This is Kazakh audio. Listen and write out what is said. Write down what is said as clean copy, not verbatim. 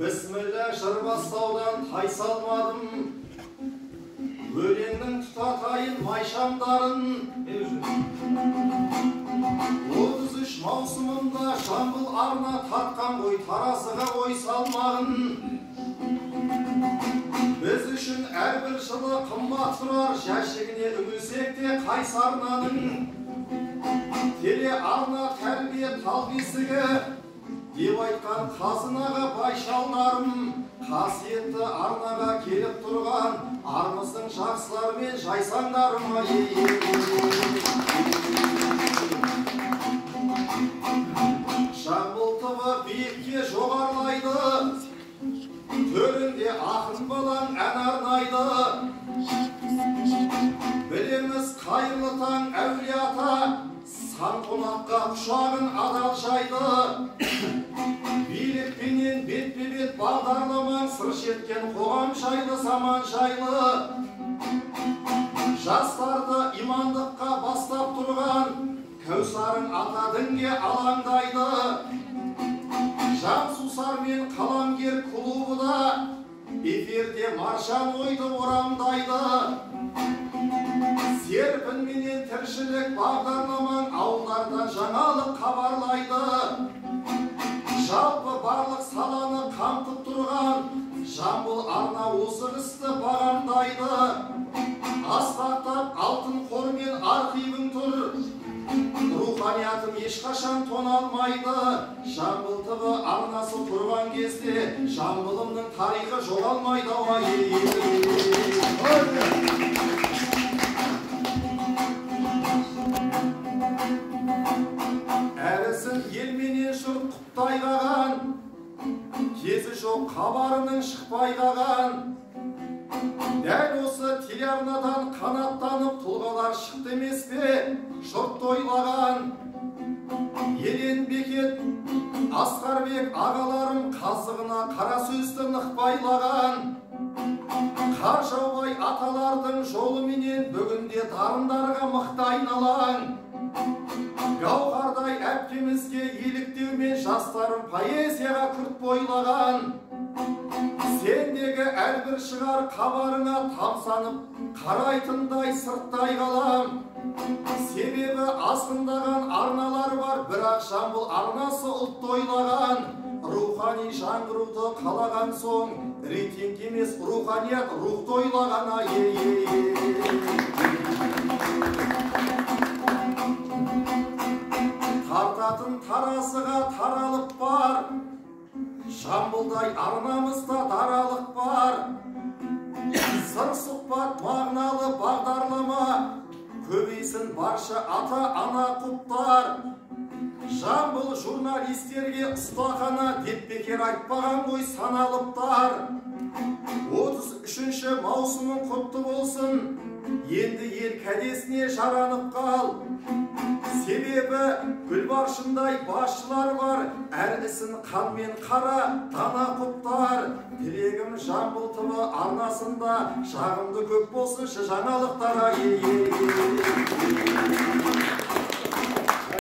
Bismillah жыр бастаудан тайсалмадым. Өлеңнің тұтатайын майшамдарын. 33 маусымында Жамбыл арна тартқан ғой таразыға ой салмағын. Біз үшін әрбір жылы қымбат тұрар, жәшігіне үңілсек те Қайсарнаның. Теле арна тәрбие тал бесігі деп айтқан қазынаға байшалдарым, қасиетті арнаға келіп тұрған армыздың жақсылар мен жайсаңдарым. Жамбыл тыбы биікке жоғарлайды, төрінде ақын балаң ән арнайды. Білеміз қайырлы таң әулие ата, сан қонаққа құшағын адал жайды. Билікпенен бетпе-бет бағдарламаң сыр шерткен қоғам жайлы, заман жайлы. Жастарды имандыққа бастап тұрған Кәусарың ата дінге алаңдайды. Жан сусар мен қаламгер клубы да эфирде маржан ойды орамдайды. Серпінменен тіршілік бағдарламаң ауылдардан жаңалық хабарлайды. Жалпы барлық саланы қамтып тұрған Жамбыл арна осы істі бағамдайды. Асқақтап алтын қормен архивің тұр, руханиятым ешқашан тоналмайды. Жамбыл тыбы арнасы тұрған кезде Жамбылымның тарихы жоғалмайды. Әрісін елменен жұрт құптай қаған, кезі жоқ хабарының шықпай қаған. Дәл осы телеарнадан қанаттанып тұлғалар шықты емес пе, жұрт ойлаған. Елен Бекет, Асқарбек ағаларым қазығына қара сөзді нықпайлаған. Қар жаубай аталардың жолыменен бүгінде дарындарға мықты айналаң. Гауһардай әпкемізге еліктеумен жастарым поэзияға күрт бойлаған. Сендегі әрбір шығар хабарыңа тамсанып қарайтындай сырттай қалам. Себебі азғындаған арналар бар, бірақ Жамбыл арнасы ұлтты ойлаған. Рухани жаңғыруды қалаған соң, рейтинг емес руханият рухты ойлаған. Тартатын таразыға таралып бар, Жамбылдай арнамызда даралық бар. Сыр сұхбат мағыналы бағдарлама, көбейсін барша ата-ана құптар. Жамбыл журналистерге ұстахана деп бекер айтпаған ғой саналыптар. 33-ші маусымың құтты болсын, енді ел кәдесіне жаранып қал. Себебі Гүлбаршындай басшылар бар, әр ісін қанмен қара дана құптар. Тілегім Жамбыл тыбы арнасында жағымды көп болсыншы жаңалықтар.